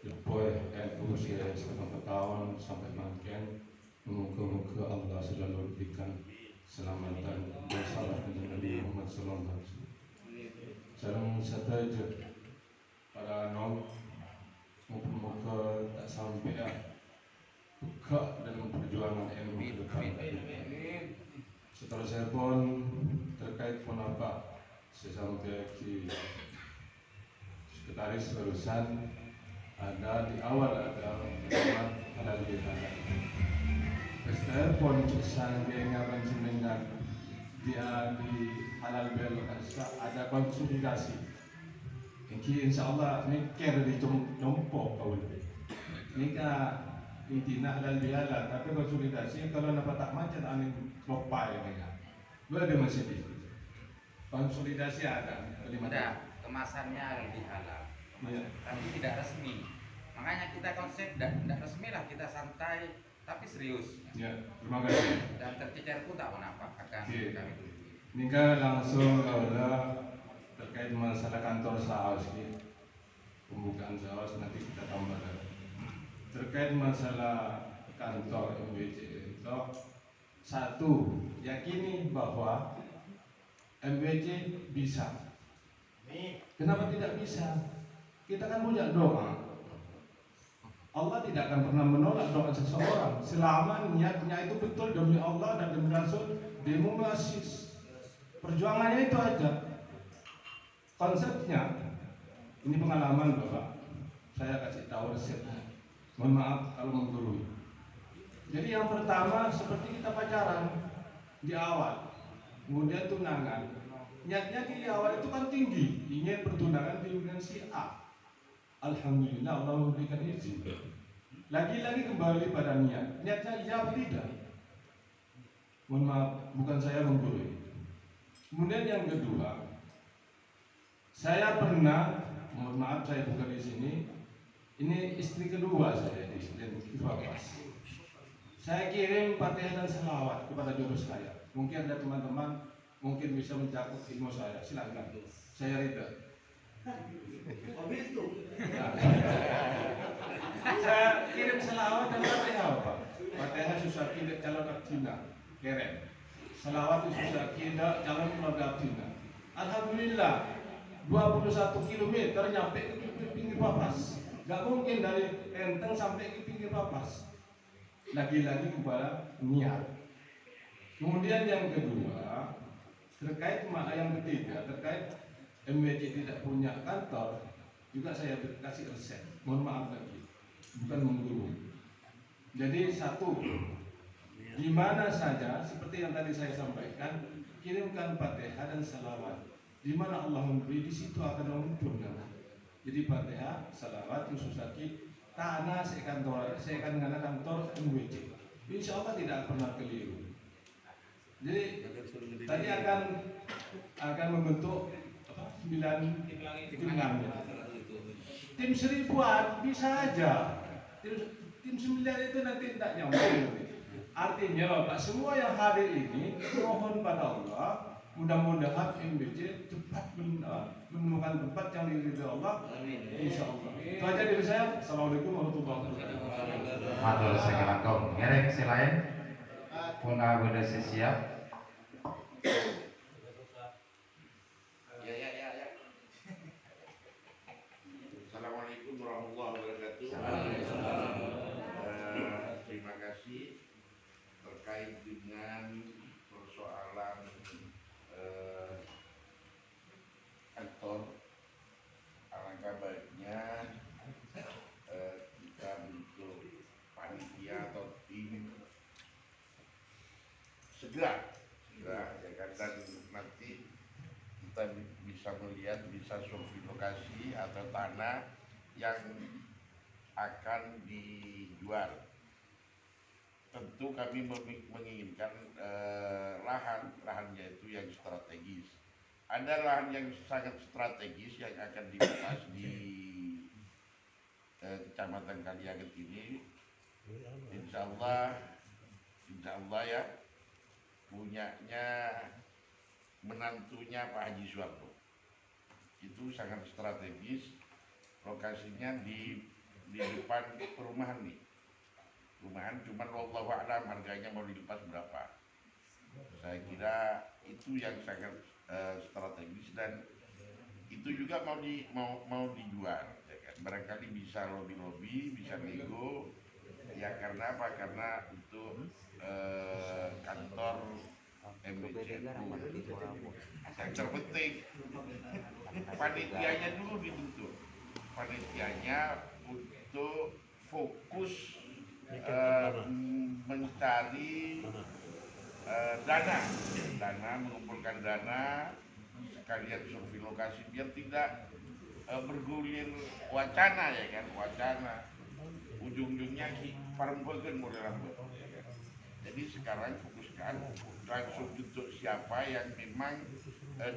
Lepoy NU saya setengah tahun sampai makin. Moga-moga Allah selalu berikan selamatan dan salam kepada Nabi Muhammad sallallahu alaihi wasallam. Salam saja para non, moga-moga tak sampai buka dalam perjuangan NU ke depan. Setelah saya pun terkait pun apa, saya sampai ke sekretaris barusan ada di awal ada halal bihalal. Saya pun sampai ngapain dengan dia di halal bihalal ada konsolidasi. Ini insyaAllah ni care di nombok kau ni ka intina halal bihalal tapi konsolidasi kalau nampak tak macam angin kelopai ni kan ada masih di konsolidasi ada Kemasannya lebih halal, ya. tapi tidak resmi. Makanya kita konsep tidak resmi lah, kita santai tapi serius. Ya, terima kasih. Dan tercecer pun tak apa-apa akan Oke. kami tuju. Nika langsung kepada terkait masalah kantor saus ini, pembukaan saus nanti kita tambah lagi. Terkait masalah kantor MBJ itu, satu yakini bahwa MBJ bisa. Kenapa tidak bisa? Kita kan punya doa Allah tidak akan pernah menolak doa seseorang selama niatnya itu betul demi Allah dan demi Rasul, demi muassis. Perjuangannya itu aja. Konsepnya, ini pengalaman Bapak. Saya kasih tahu resepnya. Mohon maaf kalau menggurui. Jadi yang pertama seperti kita pacaran di awal, kemudian tunangan. Niatnya di awal itu kan tinggi, ingin bertunangan dengan si A. Alhamdulillah Allah memberikan izin. Lagi-lagi kembali pada niat. Niatnya iya atau tidak? Mohon maaf, bukan saya menggurui. Kemudian yang kedua, saya pernah, mohon maaf saya bukan di sini. Ini istri kedua saya di Bapas. Saya kirim Fatihah dan selawat kepada jurus saya. Mungkin ada teman-teman mungkin bisa mencakup ilmu saya. Silakan. Saya ridha. Saya kirim selawat dan Fatihah, Pak. Fatihah susah tidak calon abdina, keren. Selawat susah tidak calon keluarga abdina. Alhamdulillah, 21 km nyampe ke pinggir Papas. Gak mungkin dari Enteng sampai ke pinggir Papas. Lagi-lagi kepada niat. Kemudian yang kedua, terkait yang ketiga, terkait MWC tidak punya kantor, juga saya kasih resep. Mohon maaf lagi, bukan menggurui. Jadi satu, di mana saja seperti yang tadi saya sampaikan, kirimkan Fatihah dan salawat. Di mana Allah memberi, di situ akan menyempurnakan. Jadi Fatihah, salawat, khusus sakit, tanah saya akan dengan kantor MWC. Insya Allah tidak pernah keliru. Jadi tadi akan membentuk 9 tim langit. Tim 1000-an bisa aja. Tim 9 itu nanti tidak nyambung. Artinya Pak, semua yang hadir ini mohon pada Allah, mudah-mudahan MBC cepat menemukan tempat yang diridhoi Allah. Insya Allah. Itu aja dari saya. Assalamualaikum warahmatullahi wabarakatuh. Matur sekalian ngerek selain pun ada siap. Assalamualaikum warahmatullahi wabarakatuh. Terima kasih terkait dengan persoalan kantor. Alangkah baiknya kita bentuk panitia atau tim segera ya kan, dan nanti kita bisa melihat, bisa survei lokasi atau tanah yang akan dijual. Tentu kami menginginkan lahannya itu yang strategis. Ada lahan yang sangat strategis yang akan dibahas di Kecamatan Kalianget ini. Insya Allah ya, punyanya menantunya Pak Haji Suwarno. Itu sangat strategis, lokasinya di depan perumahan nih. Perumahan cuman wallahu a'lam harganya mau dilepas berapa. Saya kira itu yang sangat strategis, dan itu juga mau dijual ya kan. Barangkali bisa lobby, bisa nego. Ya karena apa? Karena itu kantor MBC itu yang terpenting panitianya dulu dibentuk. Panitianya untuk fokus mencari dana, mengumpulkan dana, sekalian survei lokasi biar tidak bergulir wacana ya kan, ujung-ujungnya parempeun mulai rambut. Jadi sekarang fokuskan langsung untuk siapa yang memang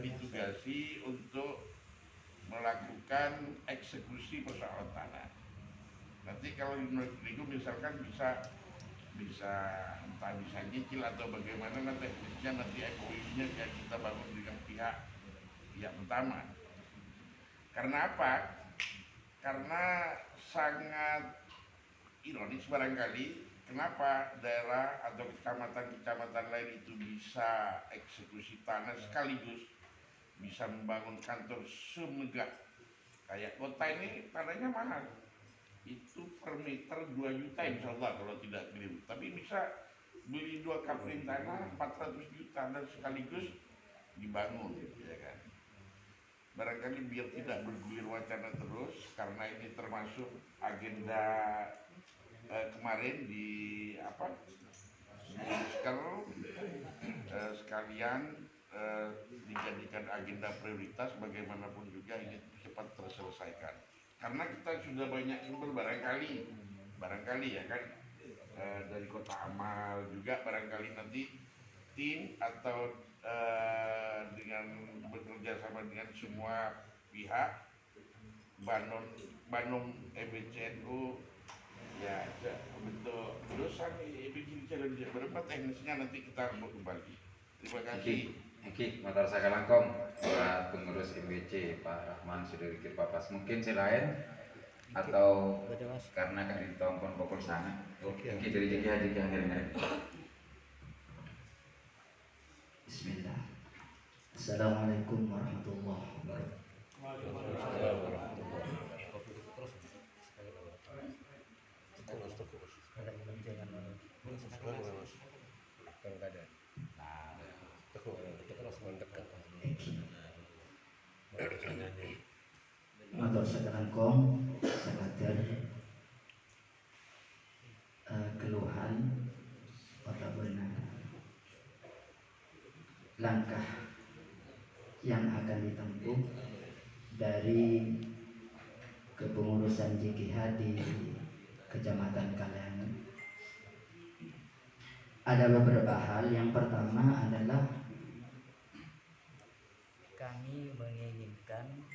ditugasi untuk melakukan eksekusi persoalan tanah. Nanti kalau nego misalkan bisa entah bisa nyicil atau bagaimana, nanti teknisnya nanti MOU-nya yang kita bangun dengan pihak pertama. Karena apa? Karena sangat ironis barangkali kenapa daerah atau kecamatan lain itu bisa eksekusi tanah sekaligus bisa membangun kantor semegah. Kayak kota ini tanahnya mahal. itu per meter 2 juta insya Allah kalau tidak keliru. Tapi bisa beli 2 kapling tanah 400 juta dan sekaligus dibangun, ya kan. Barangkali biar tidak bergulir wacana terus, karena ini termasuk agenda kemarin di apa sekalian dijadikan agenda prioritas, bagaimanapun juga ini cepat terselesaikan. Karena kita sudah banyak sumber, barangkali ya kan, dari Kota Amal juga barangkali nanti tim atau dengan bekerja sama dengan semua pihak, Banom EBCNU ya bentuk dosa EBCNU berapa teknisnya nanti kita kembali. Terima kasih. Oke, Madrasah Kalangkong, Pak Pengurus MBC Pak Rahman sudah dikir papas. Mungkin selain atau karena Kak Dito pun pokok sana. Oke, dari Jiki Haji akhirnya. Bismillah. Assalamualaikum warahmatullahi wabarakatuh. Madrasah Kalangkong sekadar keluhan pada benar langkah yang akan ditempuh dari kepengurusan JKH di Kecamatan Kalengan. Ada beberapa hal. Yang pertama adalah kami menginginkan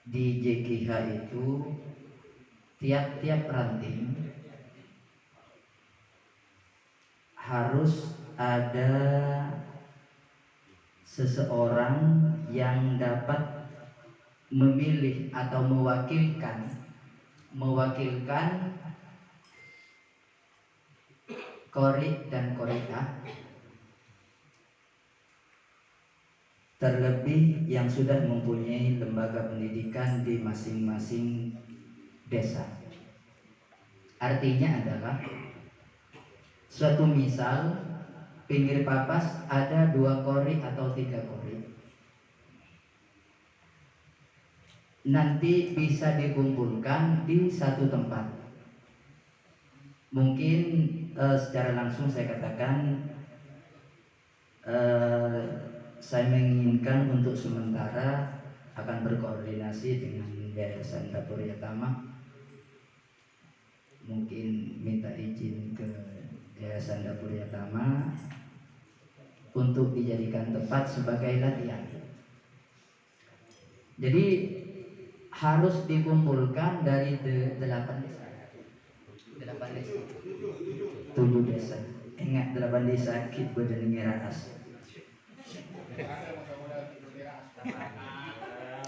di JKH itu tiap-tiap ranting harus ada seseorang yang dapat memilih atau mewakilkan qori dan qori'ah, terlebih yang sudah mempunyai lembaga pendidikan di masing-masing desa. Artinya adalah suatu misal pinggir papas ada 2 qori atau 3 qori, nanti bisa dikumpulkan di satu tempat. Mungkin secara langsung saya katakan saya menginginkan untuk sementara akan berkoordinasi dengan Yayasan Dapur Yatama, mungkin minta izin ke Yayasan Dapur Yatama untuk dijadikan tempat sebagai latihan. Jadi harus dikumpulkan dari 8 desa. 7 desa. Ingat 8 desa Kit Badan Ngiraas.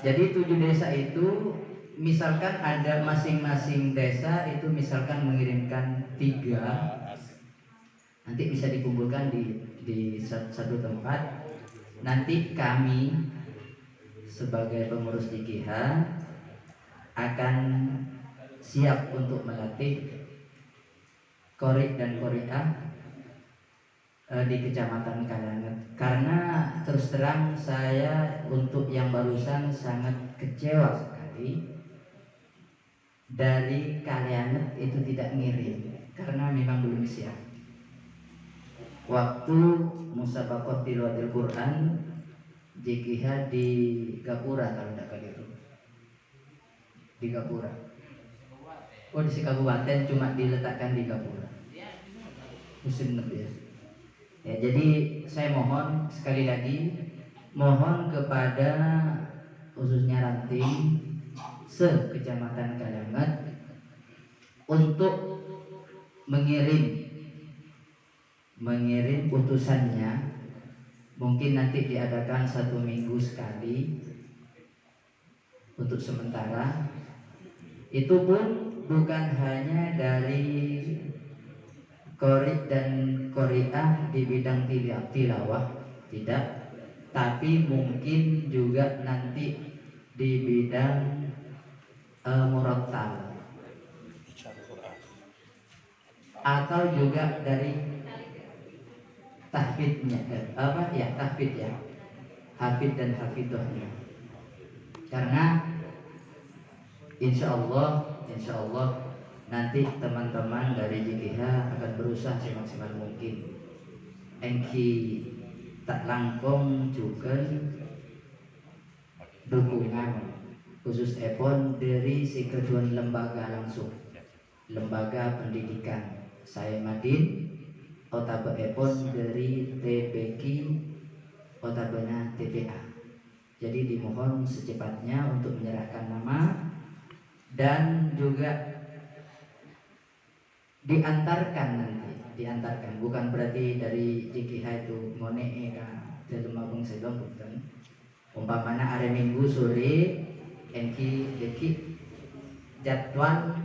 Jadi 7 desa itu misalkan ada masing-masing desa itu misalkan mengirimkan 3, nanti bisa dikumpulkan di satu tempat. Nanti kami sebagai pengurus JKH akan siap untuk melatih qori dan qori'ah di Kecamatan Kalengan. Karena terus terang saya untuk yang barusan sangat kecewa sekali dari Kalengan itu tidak ngirim karena memang belum siap. Waktu musabaqah tilawatil Quran JKH di Gapura kalau tidak keliru, di Gapura. Oh di kabupaten cuma diletakkan di Gapura. Musim ya. Ya, jadi saya mohon sekali lagi, mohon kepada khususnya ranting se-Kecamatan Kalengan untuk mengirim utusannya. Mungkin nanti diadakan 1 minggu sekali untuk sementara. Itu pun bukan hanya dari qori dan qori'ah di bidang tilawah, tidak, tapi mungkin juga nanti di bidang murattal atau juga dari tahfidnya tahfid ya, hafid dan hafidhahnya. Karena insya Allah nanti teman-teman dari JKH akan berusaha semaksimal mungkin engki tak langkong juga dukungan khusus epon dari si kedua lembaga langsung, lembaga pendidikan saya Madin otabe epon dari TBK otabena TPA. Jadi dimohon secepatnya untuk menyerahkan nama dan juga diantarkan bukan berarti dari JKH itu monee ka Telumabung Sedong, bukan. Umpamanya hari Minggu sore enki deki jadwal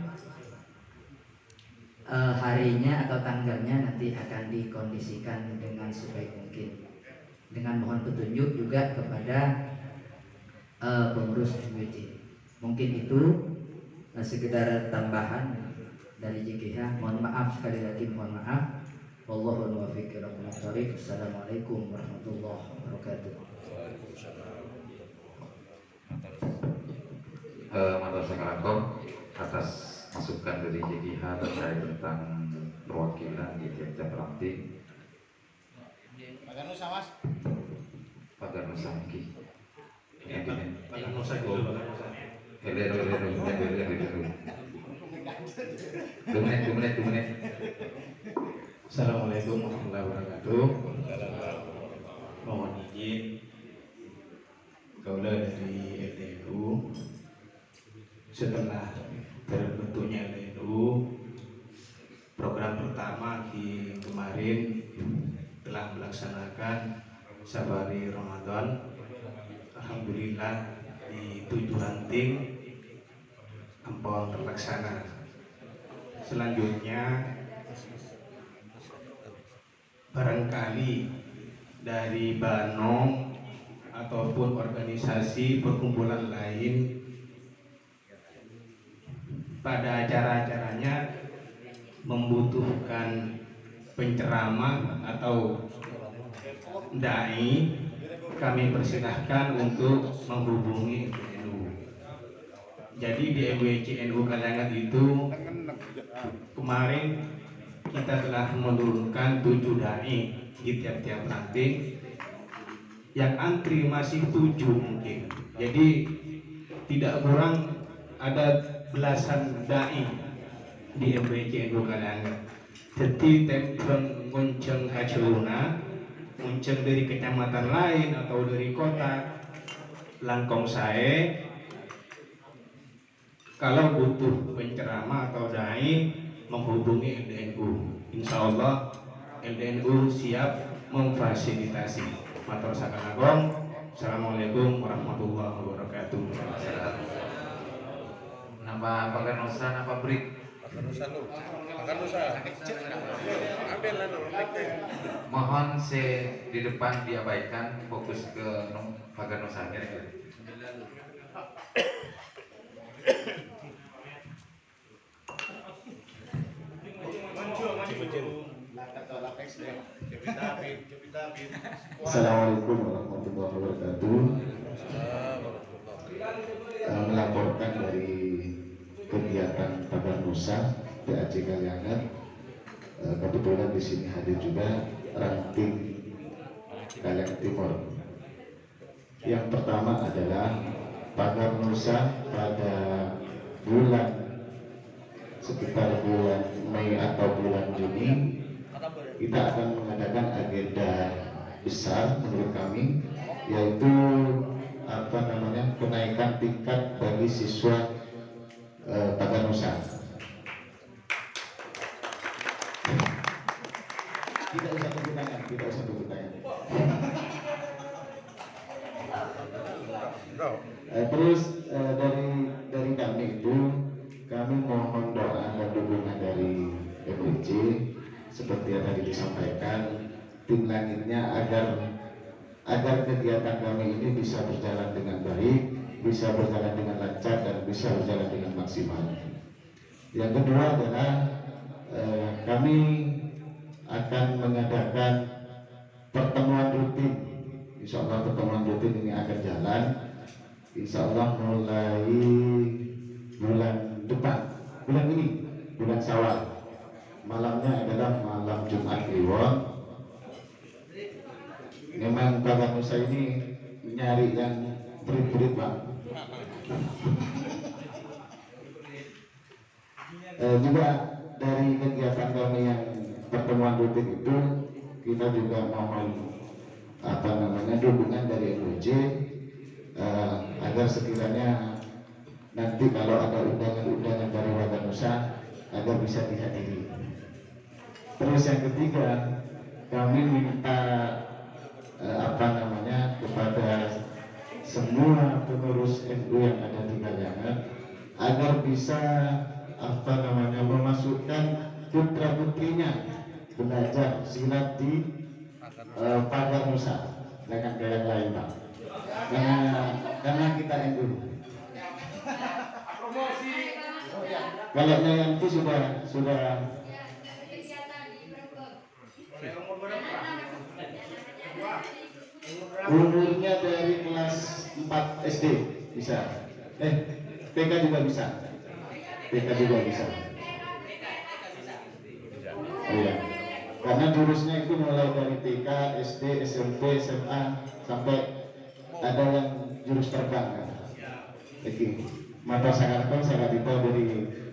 harinya atau tanggalnya nanti akan dikondisikan dengan sebaik mungkin, dengan mohon petunjuk juga kepada pengurus MWC. Mungkin itu sekedar tambahan dari JKH. Mohon maaf sekali lagi, mohon maaf. Wallahu muwaffiq ila aqwamit thoriq. Assalamualaikum warahmatullahi wabarakatuh. Madrasah Karangkong atas masukan dari JKH terkait tentang perwakilan di tiap-tiap ranting. Paganusa mas. Paganusa mungkin. Paganusa dulu, Paganusa. Dua menit. Assalamualaikum warahmatullahi wabarakatuh. Mohon izin kaula dari LDNU, setelah terbentuknya LDNU, program pertama di kemarin telah melaksanakan safari Ramadan. Alhamdulillah di 7 ranting ampun terlaksana. Selanjutnya barangkali dari Banom ataupun organisasi perkumpulan lain pada acara-acaranya membutuhkan penceramah atau dai, kami persilahkan untuk menghubungi NU. Jadi di MWC NU Kalangan itu kemarin kita telah menurunkan 7 dai di tiap-tiap ranting, yang antri masih 7 mungkin. Jadi tidak kurang ada belasan dai di MWC NU Kalangan. Jadi tempeng munceng haceluna, munceng dari kecamatan lain atau dari kota langkong saya, kalau butuh penceramah atau dai menghubungi LDNU. Insya Allah LDNU siap memfasilitasi. Matur sakalagon. Assalamualaikum warahmatullahi wabarakatuh. Nama Paganusa, nama Brik. Paganusa. Ambil Mohon di depan diabaikan, fokus ke Paganusa. Assalamualaikum warahmatullahi wabarakatuh. Melaporkan dari kegiatan Paganusa PAJ Kaliangan. Kebetulan di sini hadir juga ranting Kaliangan Timur. Yang pertama adalah Paganusa pada sekitar bulan Mei atau bulan Juni kita akan mengadakan agenda besar menurut kami, yaitu kenaikan tingkat bagi siswa Paganusa. Tidak usah tepuk tangan. Terus dari kami itu, kami mohon doa dan dukungan dari MWC seperti yang tadi disampaikan, tim langitnya agar kegiatan kami ini bisa berjalan dengan baik, bisa berjalan dengan lancar dan bisa berjalan dengan maksimal. Yang kedua adalah kami akan mengadakan pertemuan rutin. Insya Allah pertemuan rutin ini akan jalan. Insya Allah mulai bulan depan, bulan ini, bulan Syawal. Malamnya adalah malam Jumat Kliwon. Memang Bapak Nusa ini nyari yang berit-berit, Pak. Juga dari kegiatan kami yang pertemuan rutin itu, kita juga mohon dukungan dari MUJ agar sekiranya nanti kalau ada undangan-undangan dari warga Nusa agar bisa dihadiri. Terus yang ketiga, kami minta kepada semua pengurus NU yang ada di Kalyangan agar bisa memasukkan putra putrinya belajar silat di Pagar Nusa dengan yang lain, Pak. Karena kita NU. Kalau yang itu sudah umurnya dari kelas 4 SD bisa. TK juga bisa. TK juga bisa. Iya. Karena jurusnya itu mulai dari TK, SD, SMP, SMA sampai ada yang jurus terbang kan. Oke. Mata sangat dito dari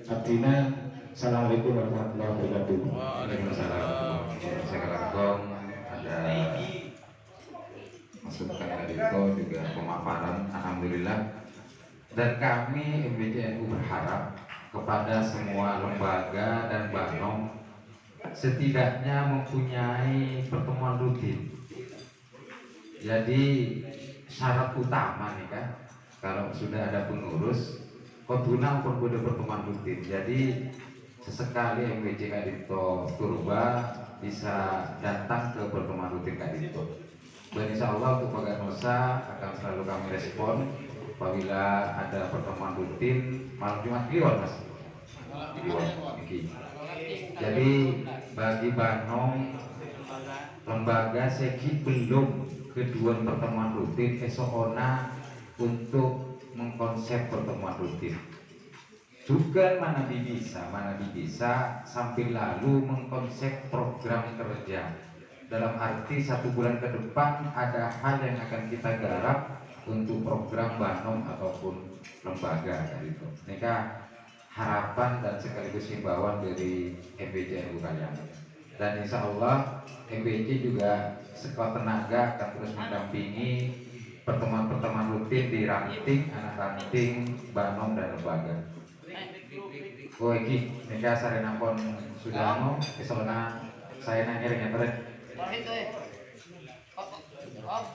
Abdina. Assalamualaikum warahmatullahi wabarakatuh. Waalaikumsalam. Assalamualaikum. Ada masukan dari itu juga pemaparan, alhamdulillah. Dan kami MBCNU berharap kepada semua lembaga dan banom setidaknya mempunyai pertemuan rutin. Jadi syarat utama nih kan, kalau sudah ada pengurus, koduna pun boleh pertemuan rutin. Jadi sesekali MBC Kadito Purba bisa datang ke pertemuan rutin Kadito. Dan insya Allah untuk Pagar Nusa akan selalu kami respon apabila ada pertemuan rutin malam Jumat Kliwon, Mas. Jadi bagi Banom lembaga segi belum kedua pertemuan rutin esok ona untuk mengkonsep pertemuan rutin. Juga mana bisa sambil lalu mengkonsep program kerja. Dalam arti 1 bulan ke depan ada hal yang akan kita garap untuk program Banom ataupun lembaga gitu. Ini harapan dan sekaligus himbauan dari MBCNU Kalyangan. Dan insya Allah MBC juga sekuat tenaga akan terus mendampingi pertemuan-pertemuan rutin di ranting, anak ranting, Banom dan lembaga. Oh iki, nikah sarena pon sudah mau, esokna saya nanya dengan